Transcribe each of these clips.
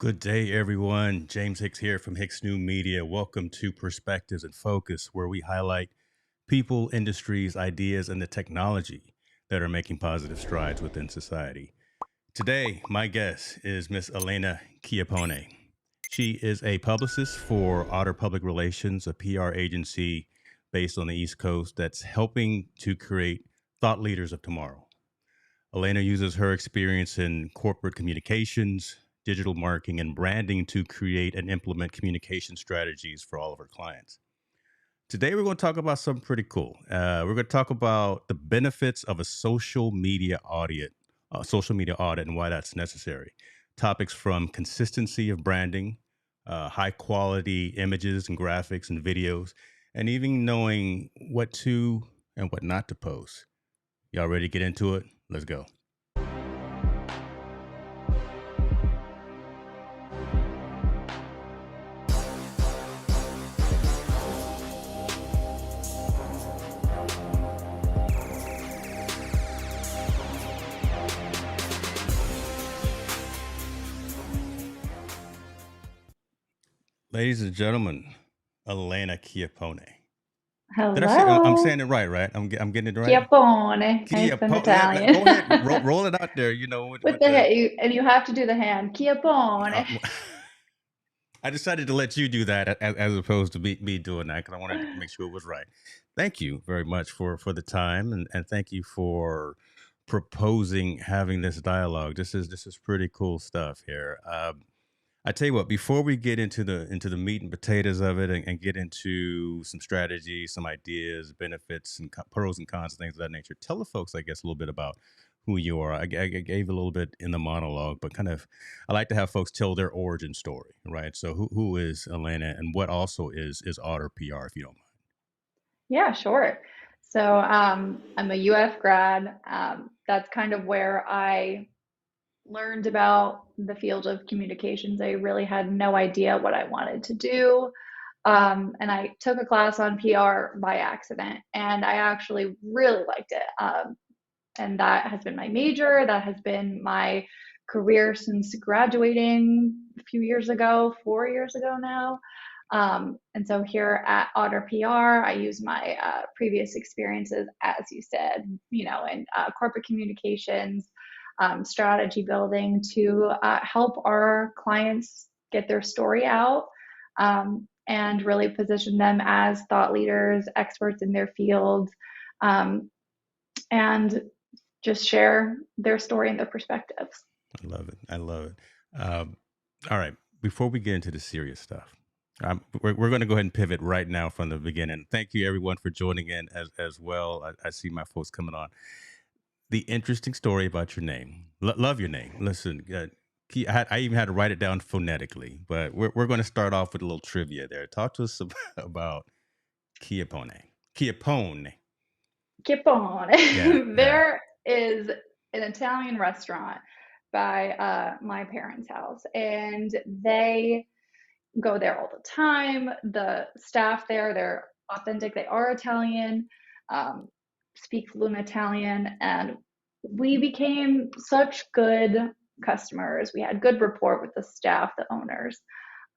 Good day, everyone. James Hicks here from Hicks New Media. Welcome to Perspectives and Focus, where we highlight people, industries, ideas, and the technology that are making positive strides within society. Today, my guest is Miss Elena Chiappone. She is a publicist for Otter Public Relations, a PR agency based on the East Coast that's helping to create thought leaders of tomorrow. Elena uses her experience in corporate communications, digital marketing, and branding to create and implement communication strategies for all of her clients. Today, we're going to talk about something pretty cool. We're going to talk about the benefits of a social media audit, and why that's necessary. Topics from consistency of branding, high quality images and graphics and videos, and even knowing what to and what not to post. Y'all ready to get into it? Let's go. Ladies and gentlemen, Elena Chiappone. Did I say? I'm Hello. saying it right, right? I'm getting it right. Chiappone. It's in Chiappone. Yeah, Italian. go ahead, roll it out there. You know, With with the the. head, and you have to do the hand. Uh, Chiappone. I decided to let you do that as opposed to me doing that because I wanted to make sure it was right. Thank you very much for the time, and thank you for proposing having this dialogue. This is pretty cool stuff here. I tell you what, before we get into the meat and potatoes of it, and get into some strategies, some ideas, benefits, and pros and cons, and things of that nature, tell the folks, I guess, a little bit about who you are. I gave a little bit in the monologue, but kind of, I like to have folks tell their origin story, right? So, who is Elena, and what also is Otter PR, if you don't mind? Yeah, sure. So I'm a UF grad. That's kind of where I learned about the field of communications. I really had no idea what I wanted to do. And I took a class on PR by accident, and I actually really liked it. And that has been my major. That has been my career since graduating a few years ago, 4 years ago now. And so here at Otter PR, I use my previous experiences, as you said, in corporate communications, strategy building to help our clients get their story out, and really position them as thought leaders, experts in their field, and just share their story and their perspectives. I love it. I love it. All right. Before we get into the serious stuff, we're going to go ahead and pivot right now from the beginning. Thank you, everyone, for joining in as well. I see my folks coming on. The interesting story about your name. Love your name. Listen, I even had to write it down phonetically, but we're going to start off with a little trivia there. Talk to us about Chiappone. Chiappone. Keep on. Yeah, yeah. There is an Italian restaurant by my parents' house, and they go there all the time. The staff there, they're authentic. They are Italian, um, speak fluent Italian, and we became such good customers. We had good rapport with the staff, the owners.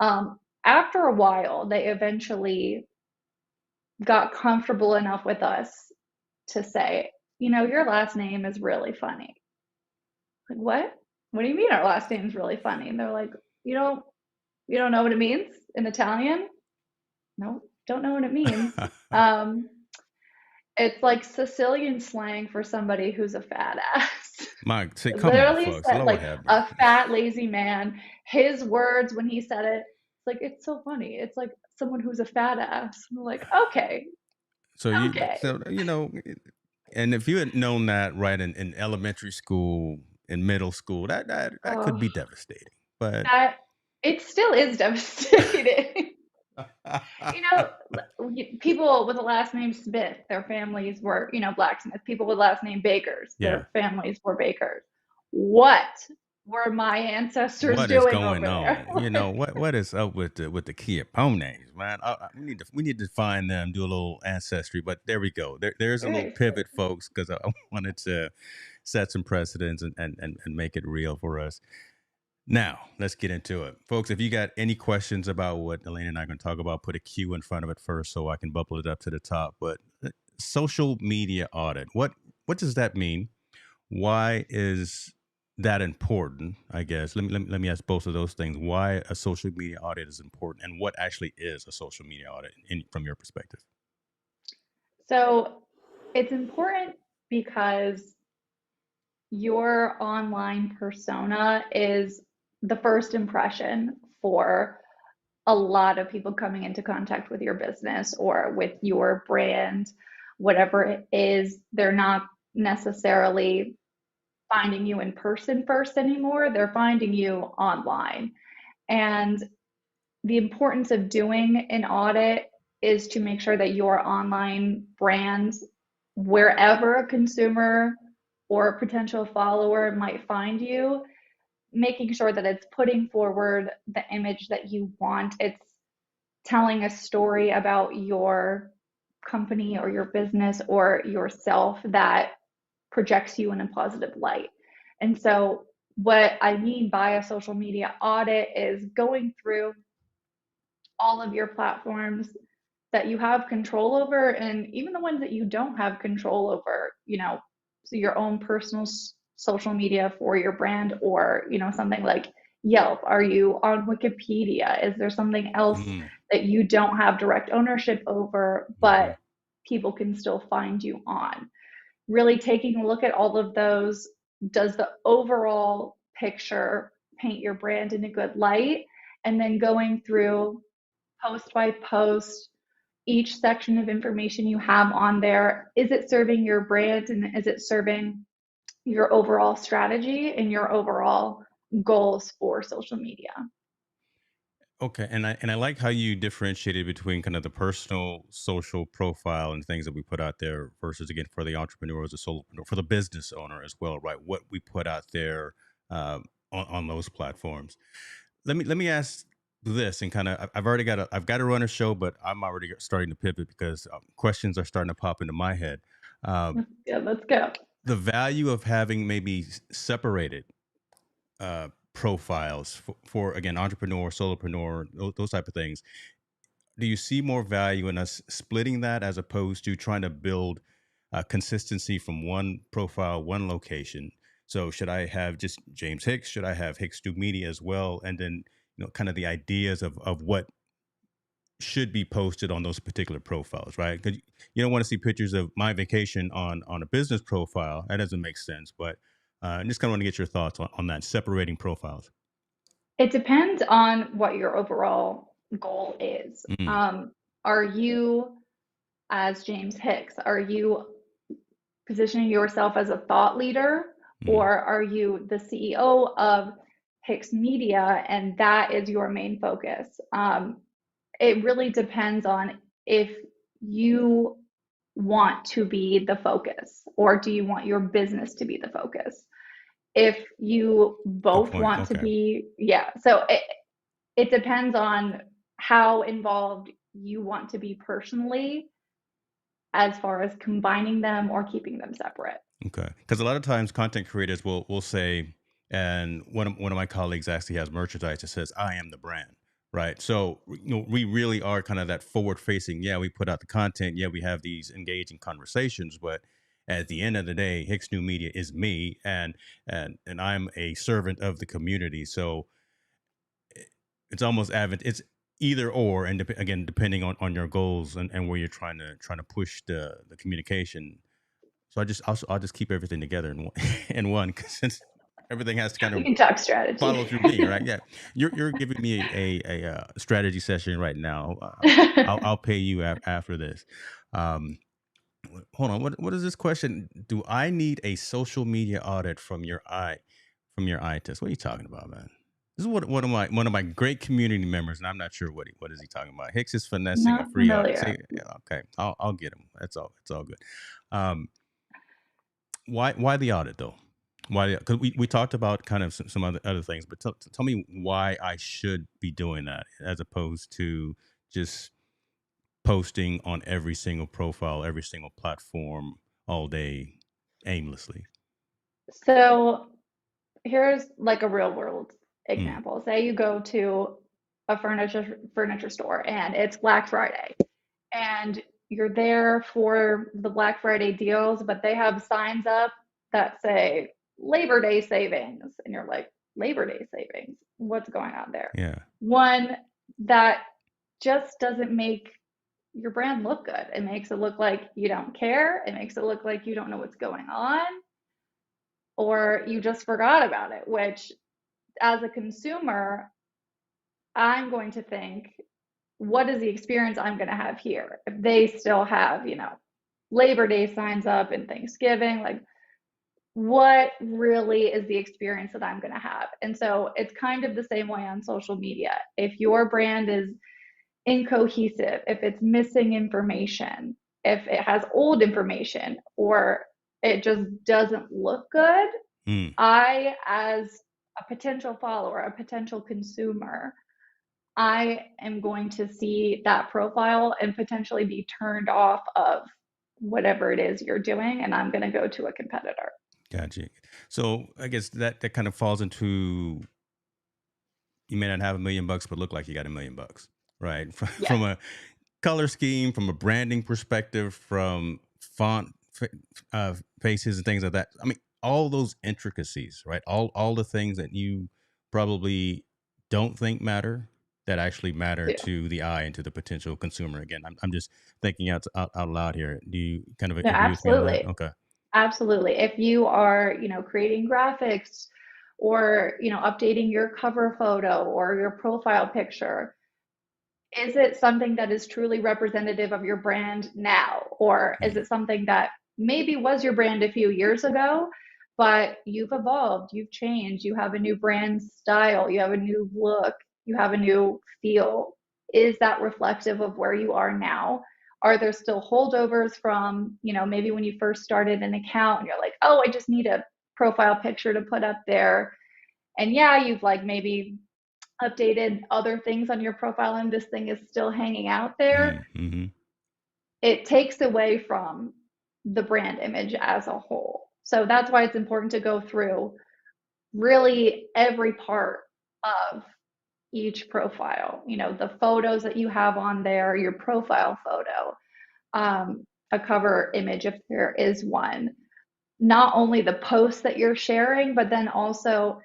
After a while, they eventually got comfortable enough with us to say, your last name is really funny. Like, what? What do you mean our last name is really funny? And they're like, you don't you don't know what it means in Italian? No, don't know what it means. Um, it's like Sicilian slang for somebody who's a fat ass. Mike, say, come on, Literally folks. said Lord like have mercy. a fat lazy man. His words when he said it, it's like it's so funny. It's like someone who's a fat ass. I'm like, okay, So okay. and if you had known that right in elementary school, in middle school, that could Oh, be devastating. But that it still is devastating. You know, people with the last name Smith, their families were, blacksmiths. People with last name Bakers, yeah, their families were bakers. What were my ancestors what is doing going over there? on? What is up with the Chiappones, man? We need to find them, do a little ancestry. But there we go. There's a little Seriously. pivot, folks, because I wanted to set some precedents and make it real for us. Now, let's get into it. Folks, if you got any questions about what Elaine and I are going to talk about, put a Q in front of it first so I can bubble it up to the top. But social media audit, what does that mean? Why is that important? I guess let me ask both of those things. Why a social media audit is important, and what actually is a social media audit from your perspective? So it's important because your online persona is the first impression for a lot of people coming into contact with your business or with your brand, whatever it is. They're not necessarily finding you in person first anymore, they're finding you online. And the importance of doing an audit is to make sure that your online brand, wherever a consumer or a potential follower might find you, making sure that it's putting forward the image that you want. It's telling a story about your company or your business or yourself that projects you in a positive light. And so, what I mean by a social media audit is going through all of your platforms that you have control over and even the ones that you don't have control over, so your own personal social media for your brand or, something like Yelp. Are you on Wikipedia? Is there something else Mm, that you don't have direct ownership over, but hmm. people can still find you on? Really taking a look at all of those. Does the overall picture paint your brand in a good light? And then going through post by post, each section of information you have on there, is it serving your brand and is it serving your overall strategy and your overall goals for social media? Okay, and I like how you differentiated between kind of the personal social profile and things that we put out there versus again for the entrepreneur as a solopreneur, for the business owner as well, right? What we put out there on those platforms. Let me ask this and kind of I've got to run a show, but I'm already starting to pivot because questions are starting to pop into my head. Um, Yeah, let's go. the value of having maybe separated profiles for again entrepreneur, solopreneur, those type of things. Do you see more value in us splitting that as opposed to trying to build consistency from one profile, one location? So should I have just James Hicks? Should I have Hicks Do Media as well? And then kind of the ideas of what should be posted on those particular profiles, right? Because you don't want to see pictures of my vacation on a business profile. That doesn't make sense. But I just kind of want to get your thoughts on that separating profiles. It depends on what your overall goal is. Mm, Are you, as James Hicks, are you positioning yourself as a thought leader, mm. or are you the CEO of Hicks Media and that is your main focus? It really depends on if you want to be the focus or do you want your business to be the focus. If you Good both point. want to Okay. be, yeah, so it depends on how involved you want to be personally as far as combining them or keeping them separate. Okay, because a lot of times content creators will say, and one of my colleagues actually has merchandise that says "I am the brand," right? So we really are kind of that forward facing. Yeah, we put out the content. Yeah, we have these engaging conversations, but at the end of the day, Hicks New Media is me, and I'm a servant of the community. So it's almost it's either or, and again, depending on your goals and where you're trying to push the communication. So I'll just keep everything together in one, in one, 'cause since everything has to kind We of can talk strategy. follow through me, right? Yeah, you're giving me a strategy session right now. I'll pay you after this. Um, hold on. What is this question? Do I need a social media audit from your eye test? What are you talking about, man? This is what one of my great community members, and I'm not sure what is he talking about. Hicks is finessing a Not free audit. familiar. Say, yeah, okay, I'll get him. That's all. It's all good. Um, why the audit though? Why? Because we talked about kind of some other things, but tell me why I should be doing that as opposed to just posting on every single profile, every single platform all day aimlessly. So here's like a real world Mm, example. Say you go to a furniture store and it's Black Friday and you're there for the Black Friday deals, but they have signs up that say Labor Day savings. And you're like, Labor Day savings? What's going on there? yeah. One, that just doesn't make your brand look good. It makes it look like you don't care. It makes it look like you don't know what's going on, or you just forgot about it, which as a consumer, I'm going to think, what is the experience I'm going to have here? If they still have, Labor Day signs up and Thanksgiving, like what really is the experience that I'm going to have? And so it's kind of the same way on social media. If your brand is incohesive, if it's missing information, if it has old information, or it just doesn't look good, Mm. I, as a potential follower, a potential consumer, I am going to see that profile and potentially be turned off of whatever it is you're doing, and I'm going to go to a competitor. Gotcha. So I guess that kind of falls into, you may not have $1 million, but look like you got $1 million, right? Yes, From a color scheme, from a branding perspective, from faces and things like that. I mean, all those intricacies, right? All the things that you probably don't think matter that actually matter do. to the eye and to the potential consumer. Again, I'm just thinking out loud here. Do you kind of No, agree with me on that? absolutely. Okay. Absolutely. If you are, creating graphics or, updating your cover photo or your profile picture, is it something that is truly representative of your brand now? Or is Mm, it something that maybe was your brand a few years ago, but you've evolved, you've changed, you have a new brand style, you have a new look, you have a new feel? Is that reflective of where you are now? Are there still holdovers from, maybe when you first started an account and you're like, oh, I just need a profile picture to put up there? And yeah, you've like maybe updated other things on your profile and this thing is still hanging out there. mm-hmm. It takes away from the brand image as a whole. So that's why it's important to go through really every part of each profile. The photos that you have on there, your profile photo, a cover image if there is one, not only the posts that you're sharing, but then also,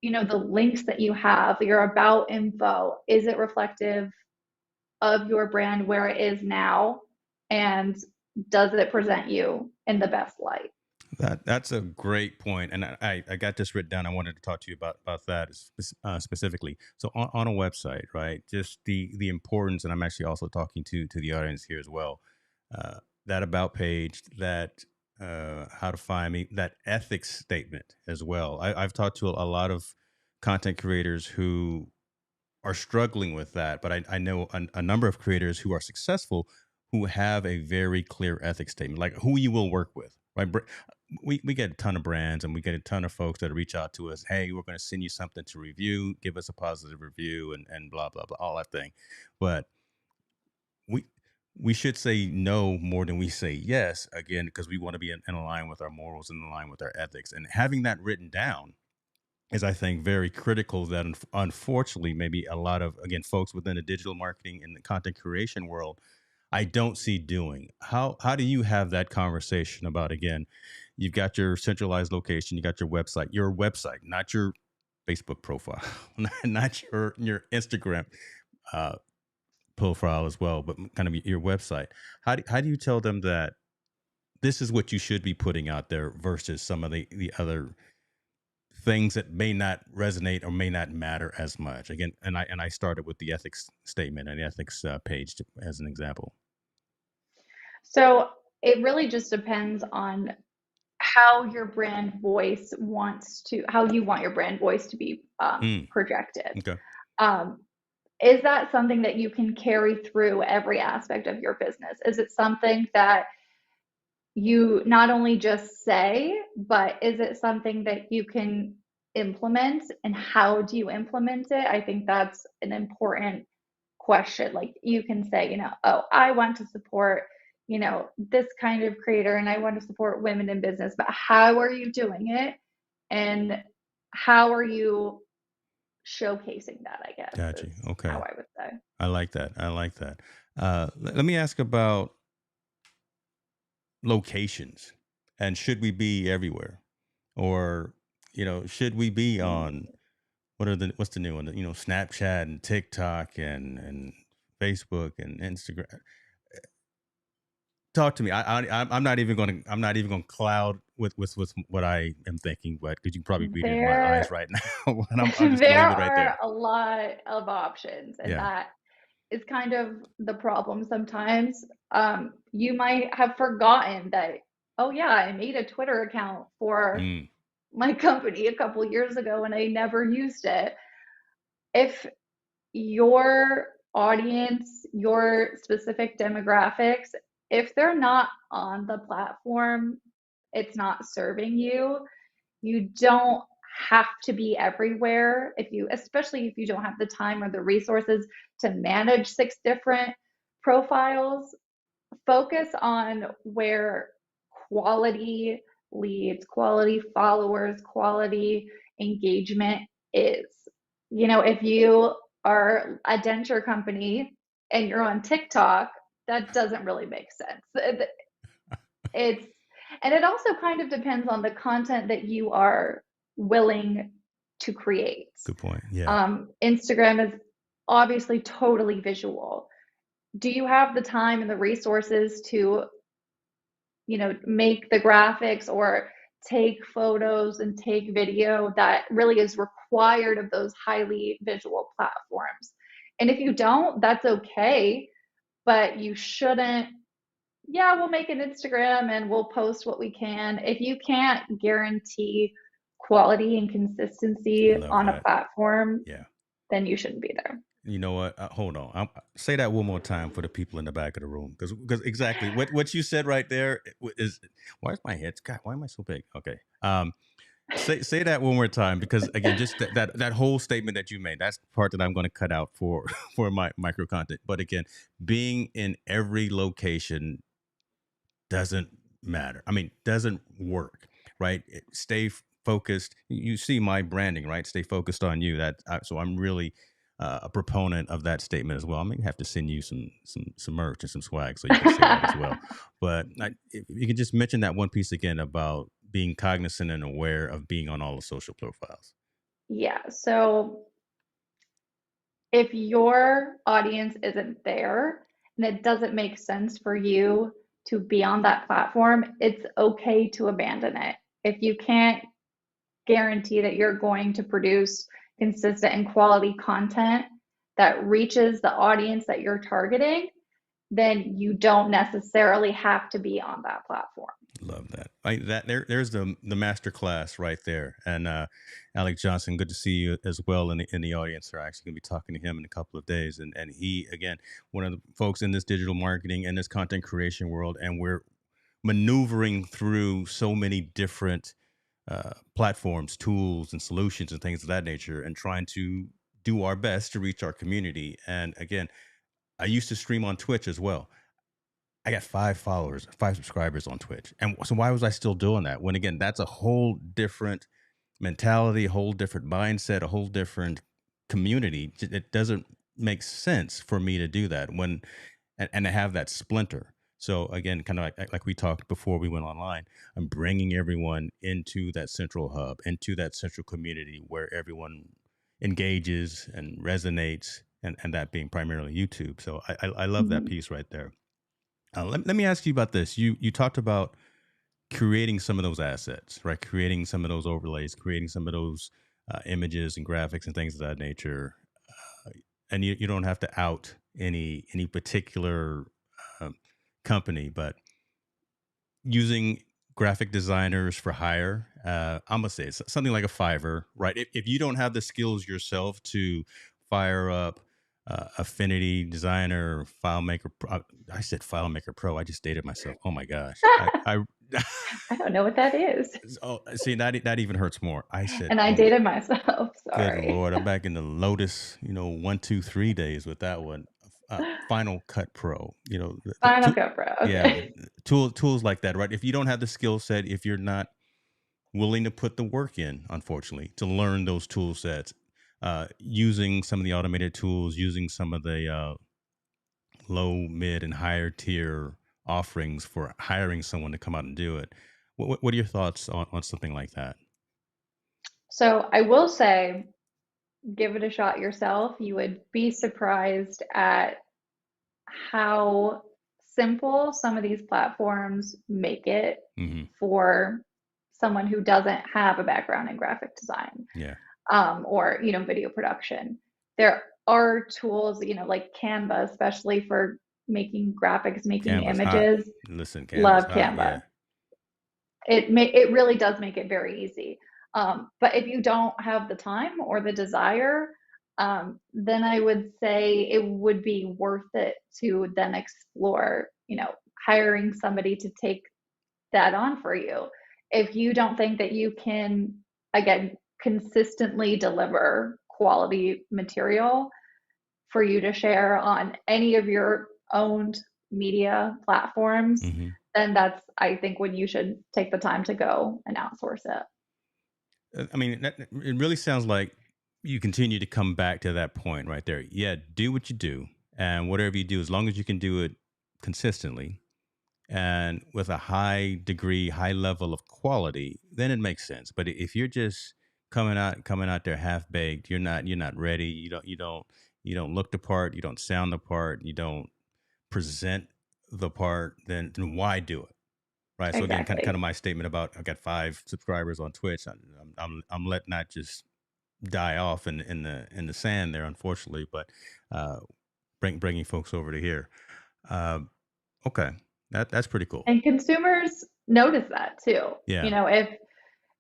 the links that you have, your about info. Is it reflective of your brand where it is now? And does it present you in the best light? That's a great point, and I got this written down. I wanted to talk to you about that specifically. So on a website, right? Just the importance, and I'm actually also talking to the audience here as well. Uh, that about page, that how to find me, that ethics statement as well. I've talked to a lot of content creators who are struggling with that, but I know a number of creators who are successful who have a very clear ethics statement, like who you will work with, right? We get a ton of brands and we get a ton of folks that reach out to us. Hey, we're going to send you something to review, give us a positive review, and blah blah blah, all that thing. But we we should say no more than we say yes, again, because we want to be in line with our morals and in line with our ethics. And having that written down is, I think, very critical. That unfortunately, maybe a lot of, again, folks within the digital marketing and the content creation world, I don't see doing. How do you have that conversation about, again, you've got your centralized location, you got your website, not your Facebook profile, not your Instagram uh, profile as well, but kind of your website. How do you tell them that this is what you should be putting out there versus some of the other things that may not resonate or may not matter as much? Again, and I started with the ethics statement and the ethics page as an example. So it really just depends on how you want your brand voice to be Mm, projected. okay. Um, is that something that you can carry through every aspect of your business? Is it something that you not only just say, but is it something that you can implement? And how do you implement it? I think that's an important question. Like you can say, oh, I want to support, this kind of creator and I want to support women in business, but how are you doing it? And how are you showcasing that, I guess, Got you. is how Okay. I would say. I like that. I like that. Let me ask about locations, and should we be everywhere, or should we be on what's the new one? Snapchat and TikTok and Facebook and Instagram. Talk to me. I'm not even going to cloud with what I am thinking, but because you can probably read it in my eyes There right now. And I'm just going to there leave it right are there. a lot of options, and Yeah. that is kind of the problem sometimes. You might have forgotten that, oh yeah, I made a Twitter account for Mm, my company a couple years ago and I never used it. If your audience, your specific demographics, if they're not on the platform, it's not serving you. You don't have to be everywhere if you, especially if you don't have the time or the resources to manage 6 different profiles. Focus on where quality leads, quality followers, quality engagement is. If you are a denture company and you're on TikTok, that doesn't really make sense. It's and it also kind of depends on the content that you are willing to create. good point. Yeah. Instagram is obviously totally visual. Do you have the time and the resources to make the graphics or take photos and take video that really is required of those highly visual platforms? And if you don't, that's okay, but you shouldn't. Yeah, we'll make an Instagram and we'll post what we can. If you can't guarantee quality and consistency Love on a that. platform, Yeah. then you shouldn't be there. You know what? Hold on. Say that one more time for the people in the back of the room, because exactly what you said right there is. Why is my head? God, why am I so big? Okay. Say that one more time, because again, just that whole statement that you made. That's the part that I'm going to cut out for for my micro content. But again, being in every location doesn't matter. I mean, doesn't work, right? Stay focused. You see my branding, right? Stay focused on you. So I'm really a proponent of that statement as well. I may have to send you some merch and some swag so you can say that as well. But if you can just mention that one piece again about being cognizant and aware of being on all the social profiles. Yeah. So if your audience isn't there and it doesn't make sense for you to be on that platform, it's okay to abandon it. If you can't guarantee that you're going to produce consistent and quality content that reaches the audience that you're targeting, then you don't necessarily have to be on that platform. Love that. There's the master class right there. And Alec Johnson, good to see you as well in the audience. We're actually gonna be talking to him in a couple of days. And he again, one of the folks in this digital marketing and this content creation world, and we're maneuvering through so many different platforms, tools, and solutions and things of that nature, and trying to do our best to reach our community. And again, I used to stream on Twitch as well. I got 5 followers, 5 subscribers on Twitch. And so why was I still doing that? When again, that's a whole different mentality, a whole different mindset, a whole different community. It doesn't make sense for me to do that and to have that splinter. So again, kind of like we talked before we went online, I'm bringing everyone into that central hub, into that central community where everyone engages and resonates, and that being primarily YouTube. So I love that Mhm. piece right there. Let me ask you about this. You talked about creating some of those assets, right? Creating some of those overlays, creating some of those images and graphics and things of that nature. Uh, and you don't have to out any particular um, company, but using graphic designers for hire. I'm gonna say it's something like a Fiverr, right? If you don't have the skills yourself to fire up Affinity Designer, FileMaker Pro, I said FileMaker Pro. I just dated myself. Oh my gosh, I I don't know what that is. oh, see that even hurts more. I said, And I oh my dated myself. good Sorry. lord, I'm back in the Lotus, 1, 2, 3 days with that one. Final Cut Pro, Final Cut Pro. yeah, Okay. tools like that, right? If you don't have the skill set, if you're not willing to put the work in, unfortunately, to learn those tool sets, using some of the automated tools, using some of the low, mid, and higher tier offerings for hiring someone to come out and do it. What are your thoughts on something like that? So I will say, give it a shot yourself. You would be surprised at how simple some of these platforms make it Hmm. for someone who doesn't have a background in graphic design, Yeah. or video production. There are tools, like Canva, especially for making graphics, making Canva's hot. images. Listen, Canva's Love hot. Yeah. Canva. It really does make it very easy. But if you don't have the time or the desire, then I would say it would be worth it to then explore, hiring somebody to take that on for you. If you don't think that you can, again, consistently deliver quality material for you to share on any of your owned media platforms, Hmm. then that's, I think, when you should take the time to go and outsource it. I mean, it really sounds like you continue to come back to that point right there. Yeah, do what you do, and whatever you do, as long as you can do it consistently and with a high degree, high level of quality, then it makes sense. But if you're just coming out there half baked, you're not ready. You don't look the part. You don't sound the part. You don't present the part. Then why do it? Right. So again, kind of Exactly. my statement about I got 5 subscribers on Twitch. I'm letting that just die off in the sand there, unfortunately. But uh, bringing folks over to here. Uh, okay, that's pretty cool. And consumers notice that too. Yeah. If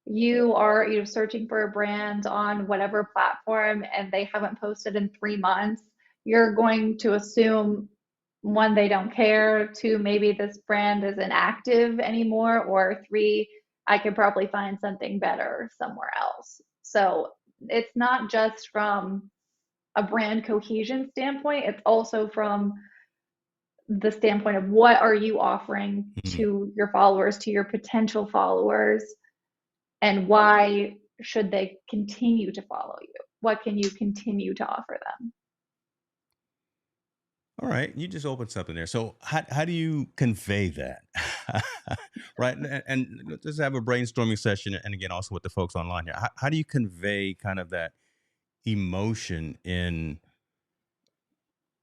you are, searching for a brand on whatever platform and they haven't posted in 3 months, you're going to assume, one, they don't care, two, maybe this brand isn't active anymore, or three, I could probably find something better somewhere else. So it's not just from a brand cohesion standpoint, it's also from the standpoint of what are you offering Mhm. to your followers, to your potential followers, and why should they continue to follow you? What can you continue to offer them? All right, you just opened something there. So how do you convey that? Right, and let's have a brainstorming session, and again, also with the folks online here. How do you convey kind of that emotion in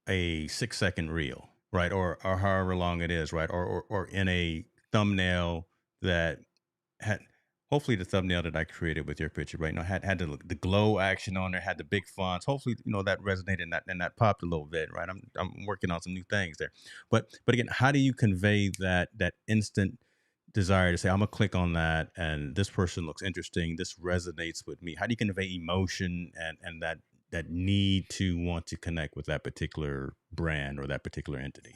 a 6 second reel, right, or however long it is, right, or in a thumbnail that had hopefully the thumbnail that I created with your picture, right now had the glow action on there, had the big fonts. Hopefully, that resonated and that popped a little bit, right? I'm working on some new things there, but again, how do you convey that instant desire to say I'm gonna click on that and this person looks interesting, this resonates with me? How do you convey emotion and that need to want to connect with that particular brand or that particular entity?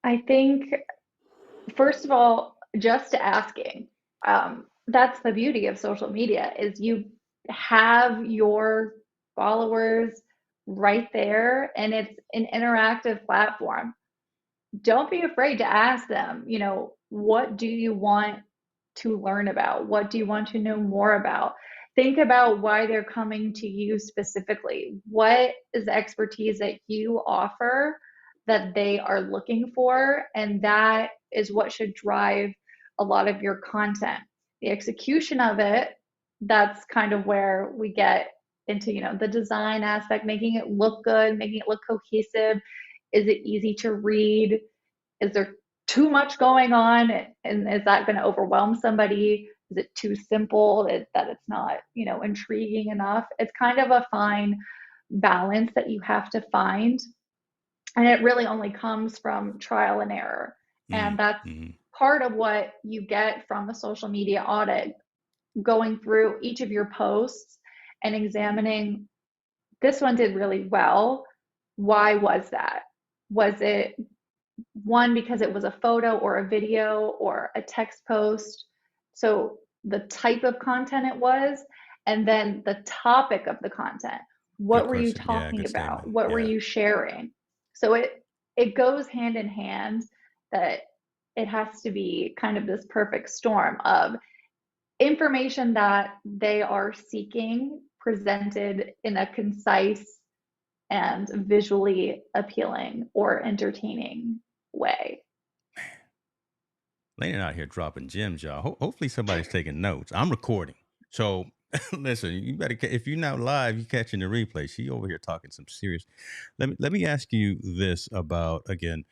I think, first of all, just asking. That's the beauty of social media, is you have your followers right there, and it's an interactive platform. Don't be afraid to ask them, what do you want to learn about? What do you want to know more about? Think about why they're coming to you specifically. What is the expertise that you offer that they are looking for? And that is what should drive a lot of your content. The execution of it, that's kind of where we get into, the design aspect, making it look good, making it look cohesive. Is it easy to read? Is there too much going on, and is that going to overwhelm somebody? Is it too simple that it's not, intriguing enough? It's kind of a fine balance that you have to find, and it really only comes from trial and error. And that's Mm-hmm. part of what you get from a social media audit, going through each of your posts and examining, this one did really well. Why was that? Was it, one, because it was a photo or a video or a text post? So the type of content it was, and then the topic of the content. Good What were you question. Yeah, talking good about? statement. What were Yeah. you sharing? So it goes hand in hand, that it has to be kind of this perfect storm of information that they are seeking, presented in a concise and visually appealing or entertaining way. Lane out here dropping gems, y'all. Hopefully somebody's taking notes. I'm recording. So listen, you better if you're not live, you catching the replay. She over here talking some serious. Let me ask you this about again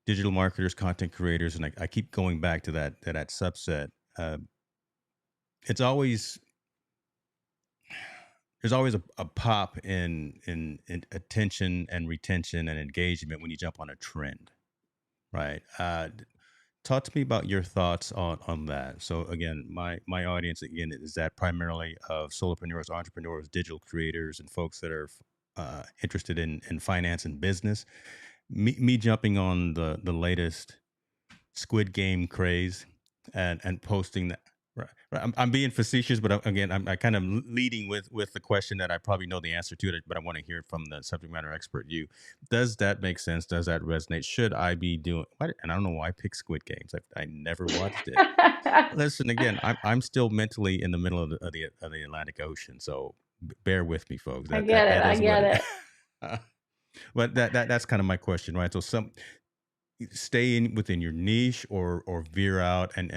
digital marketers, content creators, and I keep going back to that subset. Uh, it's always there's always a pop in attention and retention and engagement when you jump on a trend, right? Talk to me about your thoughts on that. So again, my audience again is that primarily of solopreneurs, entrepreneurs, digital creators, and folks that are interested in finance and business. Me jumping on the latest Squid Game craze and posting that. Right, right. I'm being facetious, but again, I kind of leading with the question that I probably know the answer to it, but I want to hear from the subject matter expert. You, does that make sense? Does that resonate? Should I be doing? And I don't know why I picked Squid Games. I never watched it. Listen, again, I'm still mentally in the middle of the Atlantic Ocean, so bear with me, folks. I That get that it. that I is what get it. it. But that's kind of my question, right? So some stay in within your niche or veer out and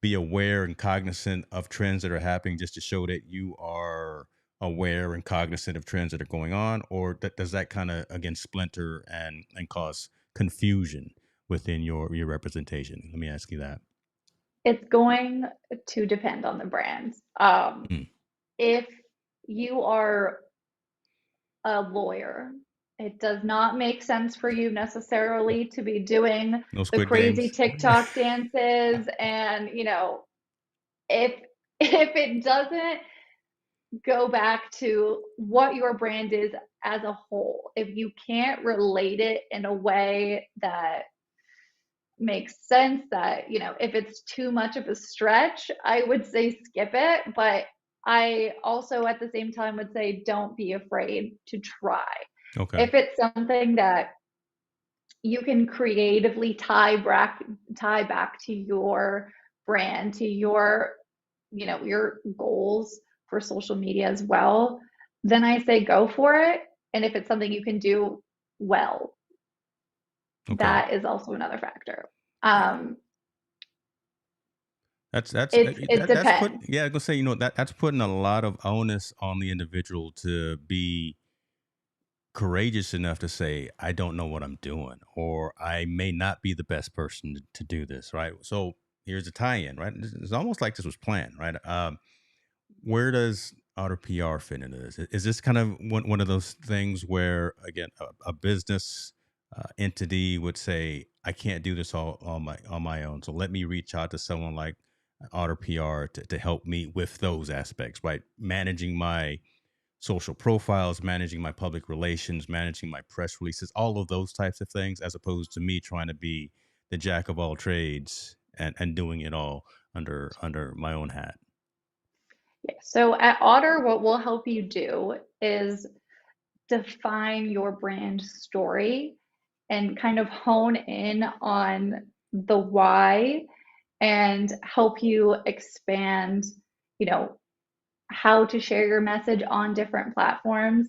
be aware and cognizant of trends that are happening just to show that you are aware and cognizant of trends that are going on, or does that kind of again splinter and cause confusion within your representation? Let me ask you that. It's going to depend on the brand. Mm. If you are a lawyer, it does not make sense for you necessarily to be doing No the Squid crazy Games. TikTok dances and, if if it doesn't go back to what your brand is as a whole, if you can't relate it in a way that makes sense, that if it's too much of a stretch, I would say skip it, but I also at the same time would say don't be afraid to try. Okay. If it's something that you can creatively tie back to your brand, to your goals for social media as well, then I say go for it. And if it's something you can do well, Okay. that is also another factor. Um, That's it that's put depends. yeah, I was gonna say, that's putting a lot of onus on the individual to be courageous enough to say, I don't know what I'm doing, or I may not be the best person to do this, right? So here's a tie-in, right? It's almost like this was planned, right? Where does auto PR fit into this? Is this kind of one of those things where, again, a business entity would say, I can't do this all on my own, so let me reach out to someone like auto PR to help me with those aspects, right? Managing my social profiles, managing my public relations, managing my press releases, all of those types of things, as opposed to me trying to be the jack of all trades and doing it all under my own hat. Yeah. So at Otter, what we'll help you do is define your brand story and kind of hone in on the why and help you expand, you know, how to share your message on different platforms.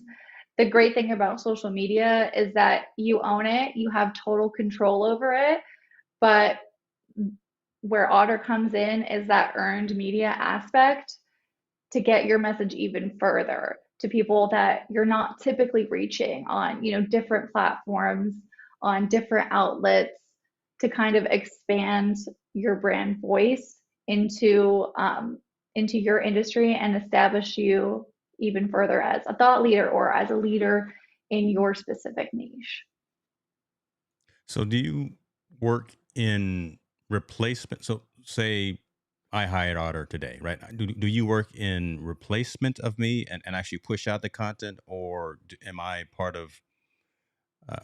The great thing about social media is that you own it, you have total control over it, but where Otter comes in is that earned media aspect to get your message even further to people that you're not typically reaching on, different platforms, on different outlets, to kind of expand your brand voice into your industry and establish you even further as a thought leader or as a leader in your specific niche. So do you work in replacement? So say I hired Otter today, right? Do you work in replacement of me and actually push out the content, or am I part of,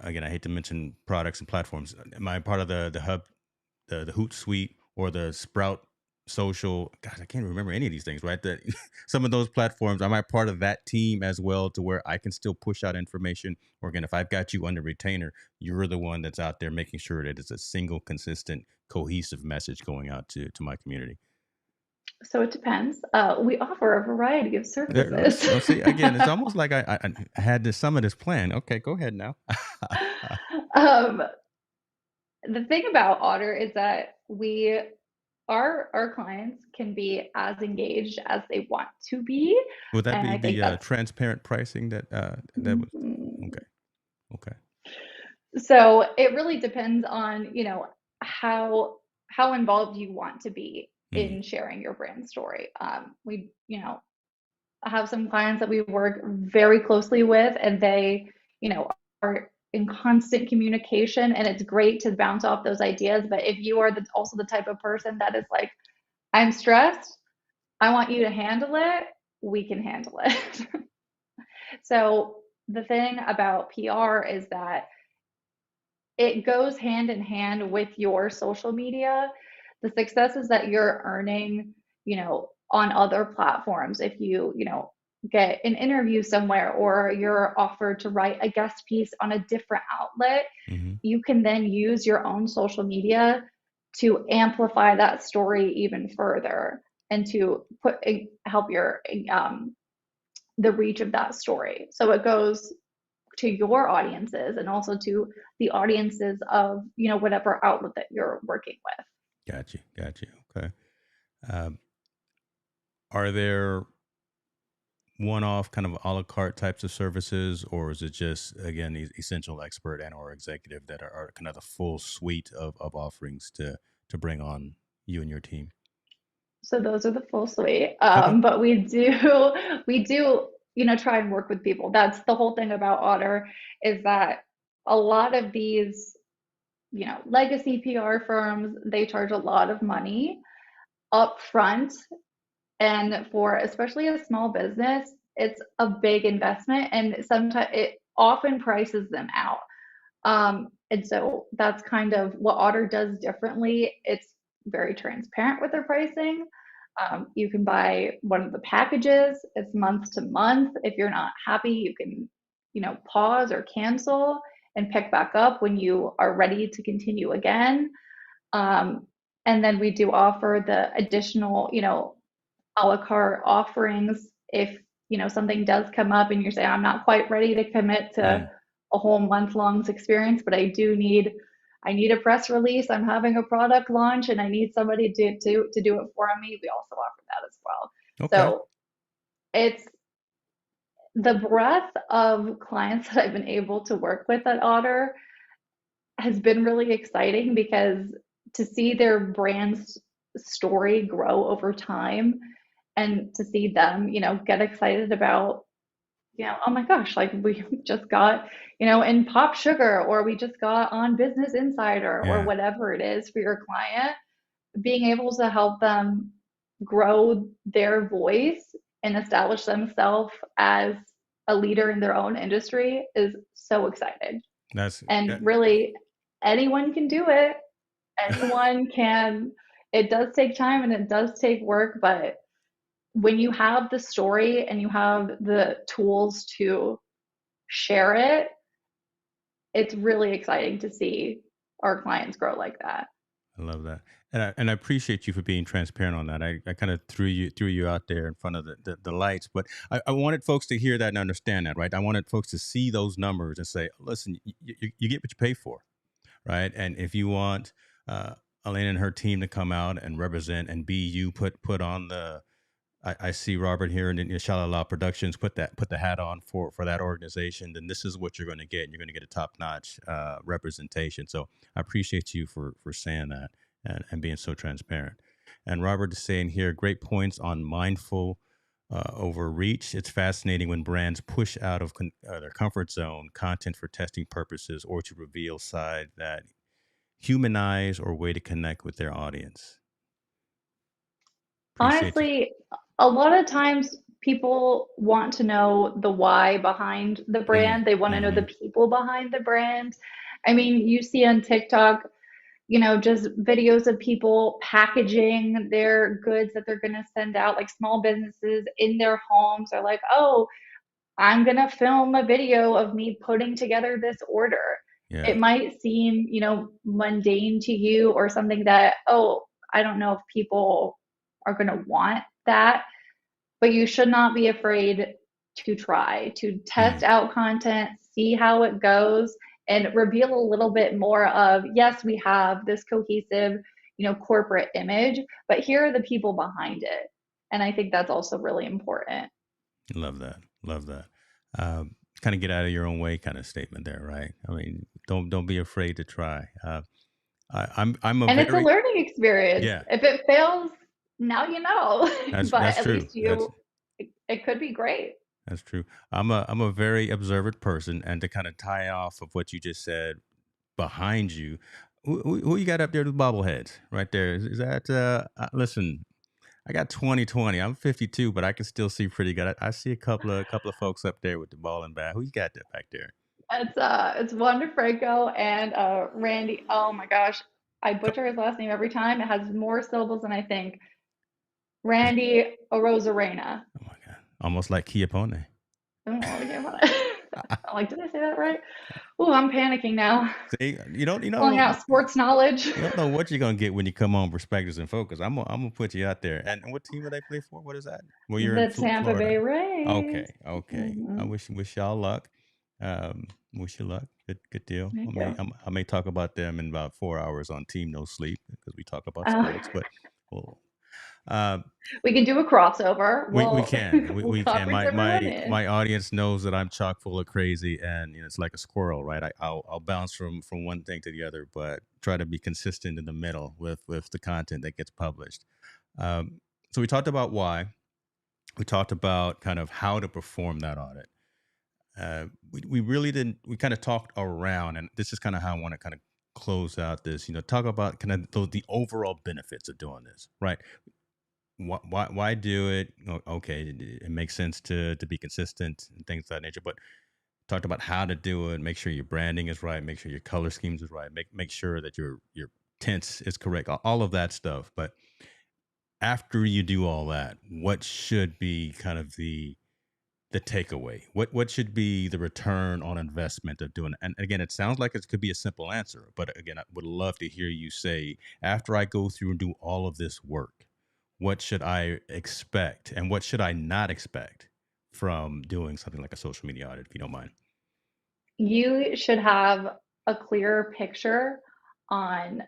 again, I hate to mention products and platforms. Am I part of the hub, the Hootsuite or the Sprout social? God, I can't remember any of these things, right? Some of those platforms, am I part of that team as well to where I can still push out information? Or again, if I've got you under retainer, you're the one that's out there making sure that it's a single, consistent, cohesive message going out to my community. So it depends. We offer a variety of There, services. so see, again, it's almost like I had this some of this plan. Okay, go ahead now. um, the thing about Otter is that our clients can be as engaged as they want to be, Would that and be I think the that's transparent pricing that was mhm. okay? Okay. So it really depends on, how involved you want to be Mm, in sharing your brand story. We, have some clients that we work very closely with, and they, are in constant communication, and it's great to bounce off those ideas. But if you are also the type of person that is like, I'm stressed, I want you to handle it, we can handle it. So the thing about PR is that it goes hand in hand with your social media. The successes that you're earning, on other platforms, if you get an interview somewhere or you're offered to write a guest piece on a different outlet, hmm. you can then use your own social media to amplify that story even further and to help your the reach of that story. So it goes to your audiences and also to the audiences of whatever outlet that you're working with. Got you. Got you. Okay. Um, are there one-off kind of a la carte types of services, or is it just again the essential expert and or executive that are kind of the full suite of offerings to bring on you and your team? So those are the full suite. Okay. But we do try and work with people. That's the whole thing about Otter, is that a lot of these legacy PR firms, they charge a lot of money up front. And for especially a small business, it's a big investment, and sometimes it often prices them out. And so that's kind of what Otter does differently. It's very transparent with their pricing. You can buy one of the packages. It's month to month. If you're not happy, you can, pause or cancel and pick back up when you are ready to continue again. Um, and then we do offer the additional, a la carte offerings if something does come up and you're saying, I'm not quite ready to commit to Mm, a whole month long experience, but I need a press release, I'm having a product launch, and I need somebody to do it for me. We also offer that as well. okay. So it's the breadth of clients that I've been able to work with at Otter has been really exciting, because to see their brand's story grow over time and to see them, get excited about, oh my gosh, like we just got, in Pop Sugar, or we just got on Business Insider, or Yeah. whatever it is for your client, being able to help them grow their voice and establish themselves as a leader in their own industry is so exciting. That's And that. really, anyone can do it. Anyone can. It does take time and it does take work, but when you have the story and you have the tools to share it, it's really exciting to see our clients grow like that. I love that, and I appreciate you for being transparent on that. I kind of threw you out there in front of the lights, but I wanted folks to hear that and understand that, right? I wanted folks to see those numbers and say, listen, you get what you pay for, right? And if you want uh, Elena and her team to come out and represent and be you, put on the I see Robert here and Shalala Productions put the hat on for that organization, then this is what you're going to get. You're going to get a top notch representation. So I appreciate you for saying that and being so transparent. And Robert is saying here, great points on mindful overreach. It's fascinating when brands push out of their comfort zone content for testing purposes or to reveal side that humanize or way to connect with their audience. Appreciate you. Honestly, a lot of times people want to know the why behind the Mm, brand. They want to know the hmm. people behind the brand. I mean, you see on TikTok, just videos of people packaging their goods that they're going to send out, like small businesses in their homes are like, oh, I'm going to film a video of me putting together this order. Yeah. It might seem, mundane to you, or something that, oh, I don't know if people are going to want that, but you should not be afraid to try to test Mm, out content, see how it goes, and reveal a little bit more of, yes, we have this cohesive, corporate image, but here are the people behind it. And I think that's also really important. love that. Love that. Kind of get out of your own way kind of statement there, right? I mean, don't be afraid to try. I'm a And it's a very learning experience. yeah. If it fails, now you know, but That's at true. least it could be great. That's true. I'm a very observant person, and to kind of tie off of what you just said behind you, who you got up there with bobbleheads right there? Is that listen? I got 2020. I'm 52, but I can still see pretty good. I see a couple of folks up there with the ball and bat. Who you got there back there? It's Wanda Franco and Randy. Oh my gosh, I Co- butcher his last name every time. It has more syllables than I think. is it- Randy Arozarena. Oh my god, almost like Kiapone. Oh, yeah, I'm like, did I say that right? Oh, I'm panicking now. See, you Pulling know out sports knowledge. you don't know what you're gonna get when you come on Perspectives and Focus. I'm gonna put you out there. And what team do they play for? What is that? Well, you're in The Tampa Bay Florida. Rays. Okay. I Hmm. wish y'all luck. Wish you luck. Good deal. I Thank may you. I may talk about them in about 4 hours on Team No Sleep because we talk about Uh, sports. But well, uh, we can do a crossover. we We'll can we'll we can. conference My everyone my in. my audience knows that I'm chock full of crazy, and it's like a squirrel, right? I'll bounce from one thing to the other, but try to be consistent in the middle with the content that gets published. So we talked about why. We talked about kind of how to perform that audit. We really didn't. We kind of talked around, and this is kind of how I want to kind of close out this. Talk about kind of the overall benefits of doing this, right? Why do it? Okay, it makes sense to be consistent and things of that nature. But talked about how to do it. Make sure your branding is right. Make sure your color schemes is right. Make sure that your tense is correct. All of that stuff. But after you do all that, what should be kind of the takeaway? What should be the return on investment of doing it? And again, it sounds like it could be a simple answer, but again, I would love to hear you say, after I go through and do all of this work, what should I expect and what should I not expect from doing something like a social media audit, if you don't mind? You should have a clearer picture on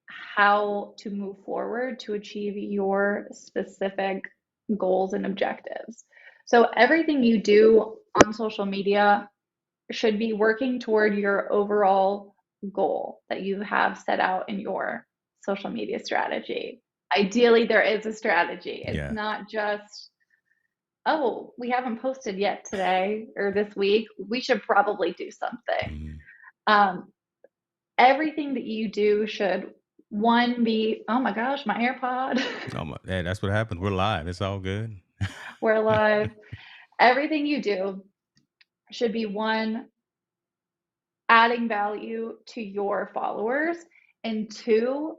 how to move forward to achieve your specific goals and objectives. So everything you do on social media should be working toward your overall goal that you have set out in your social media strategy. Ideally, there is a strategy. It's Yeah. not just, oh, we haven't posted yet today or this week. We should probably do something. Mhm. Um, Everything that you do should, one, be, oh my gosh, my AirPod, Oh my, hey, that's what happens. We're live. It's all good. we're live. Everything you do should be, one, adding value to your followers, and two,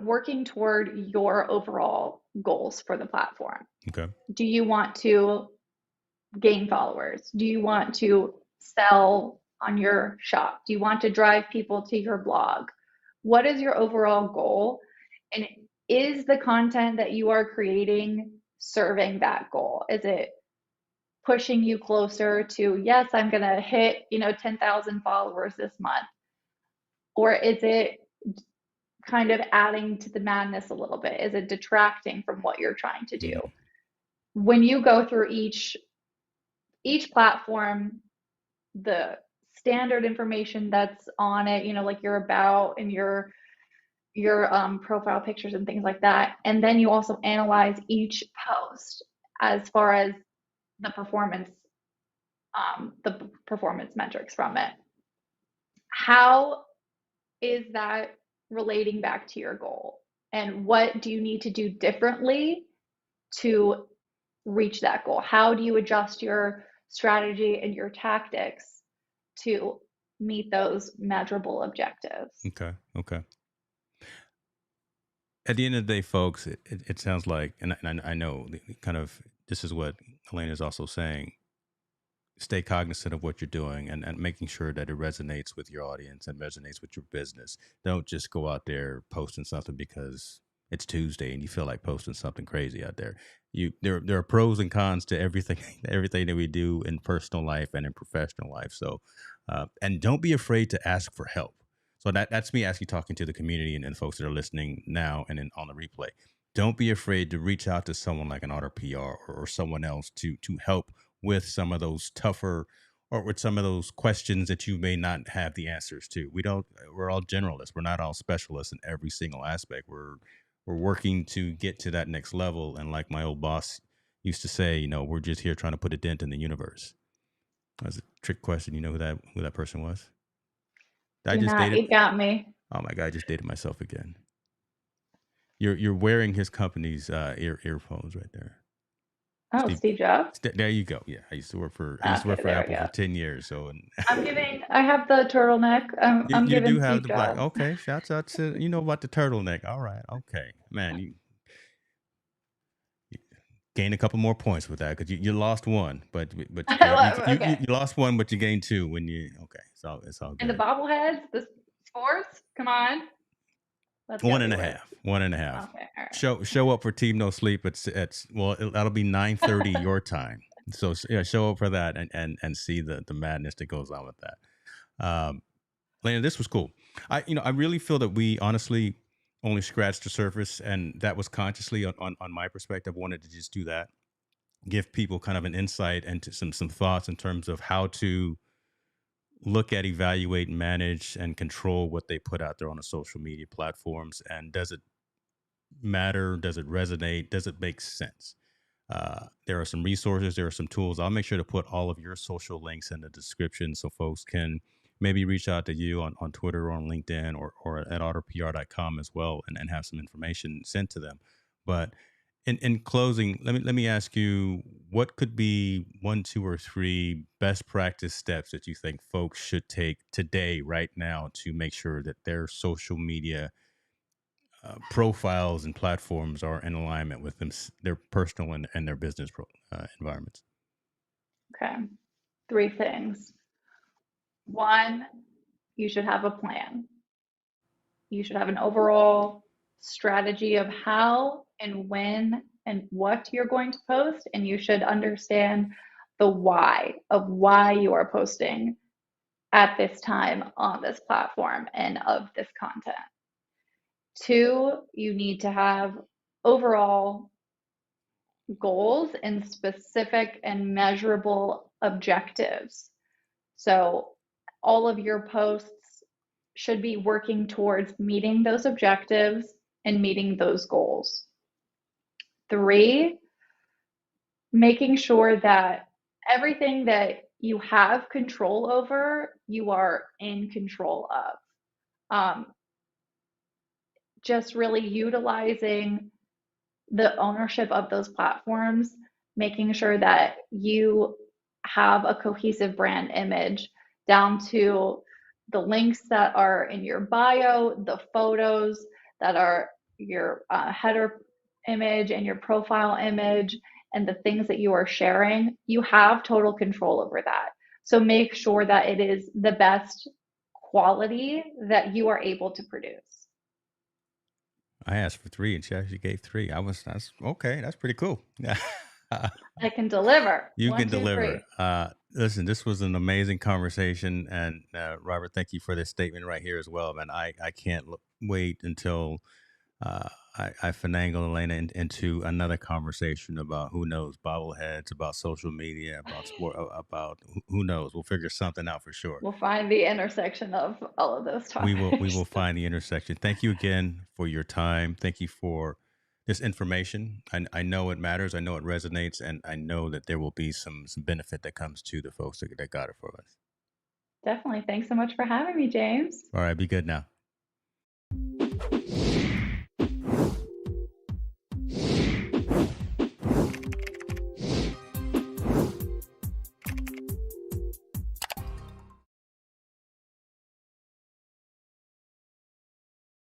working toward your overall goals for the platform. Okay. Do you want to gain followers? Do you want to sell on your shop? Do you want to drive people to your blog? What is your overall goal? And is the content that you are creating serving that goal? Is it pushing you closer to, yes, I'm going to hit, 10,000 followers this month? Or is it kind of adding to the madness a little bit? Is it detracting from what you're trying to do? Mm, When you go through each platform, the standard information that's on it, like your about and your profile pictures and things like that. And then you also analyze each post as far as the performance metrics from it. How is that relating back to your goal? And what do you need to do differently to reach that goal? How do you adjust your strategy and your tactics to meet those measurable objectives? okay. Okay. At the end of the day, folks, it sounds like, and I know kind of this is what Elena is also saying. Stay cognizant of what you're doing and making sure that it resonates with your audience and resonates with your business. Don't just go out there posting something because it's Tuesday and you feel like posting something crazy out there. There are pros and cons to everything everything that we do in personal life and in professional life. So, and don't be afraid to ask for help. So that's me actually talking to the community and folks that are listening now and on the replay. Don't be afraid to reach out to someone like an Otter PR or someone else to help with some of those tougher or with some of those questions that you may not have the answers to. We're all generalists. We're not all specialists in every single aspect. We're working to get to that next level. And like my old boss used to say, we're just here trying to put a dent in the universe. That's a trick question. You know who that person was? I Do just not, dated. you got me. Oh my god, I just dated myself again. You're wearing his company's earphones right there. Oh, Steve. Steve Jobs. There you go. Yeah, I used to Okay, work for there we Apple go. for 10 years. So and I have the turtleneck. I'm you do giving have Steve the black. Jobs. Okay, shouts out to you know about the turtleneck. All right, okay, man, you gained a couple more points with that because you lost one, but you gained Okay. you lost one, but you gained two when you okay. So it's all And the good. bobbleheads, the sports, come on. That's got One to be and a worth. half. One and a half. Okay, all Show up for Team No Sleep. It's well, that'll be 9:30 right. your time. So yeah, show up for that and see the madness that goes on with that. Lena, this was cool. I really feel that we honestly only scratched the surface, and that was consciously on my perspective. I wanted to just do that, give people kind of an insight into some thoughts in terms of how to look at, evaluate, manage, and control what they put out there on the social media platforms. And does it matter? Does it resonate? Does it make sense? There are some resources, there are some tools. I'll make sure to put all of your social links in the description so folks can maybe reach out to you on Twitter or on LinkedIn or at otterpr.com as well and have some information sent to them. But in closing, let me ask you what could be one, two, or three best practice steps that you think folks should take today, right now, to make sure that their social media profiles and platforms are in alignment with their personal and their business environments. Okay. Three things. One, you should have a plan. You should have an overall strategy of how and when and what you're going to post, and you should understand the why of why you are posting at this time on this platform and of this content. Two, you need to have overall goals and specific and measurable objectives. So all of your posts should be working towards meeting those objectives and meeting those goals. Three, making sure that everything that you have control over, you are in control of. Um, just really utilizing the ownership of those platforms, making sure that you have a cohesive brand image down to the links that are in your bio, the photos that are your header image and your profile image, and the things that you are sharing. You have total control over that. So make sure that it is the best quality that you are able to produce. I asked for three, and she actually gave three. That's okay. That's pretty cool. I can deliver. You One, can two, deliver. three. Listen, this was an amazing conversation, and Robert, thank you for this statement right here as well, man. I can't wait until I finagle Elena into another conversation about who knows bobbleheads, about social media, about sport, about who knows. We'll figure something out for sure. We'll find the intersection of all of those We will topics. find the intersection. Thank you again for your time. Thank you for this information. I know it matters. I know it resonates, and I know that there will be some benefit that comes to the folks that got it for us. Definitely. Thanks so much for having me, James. All right, be good now.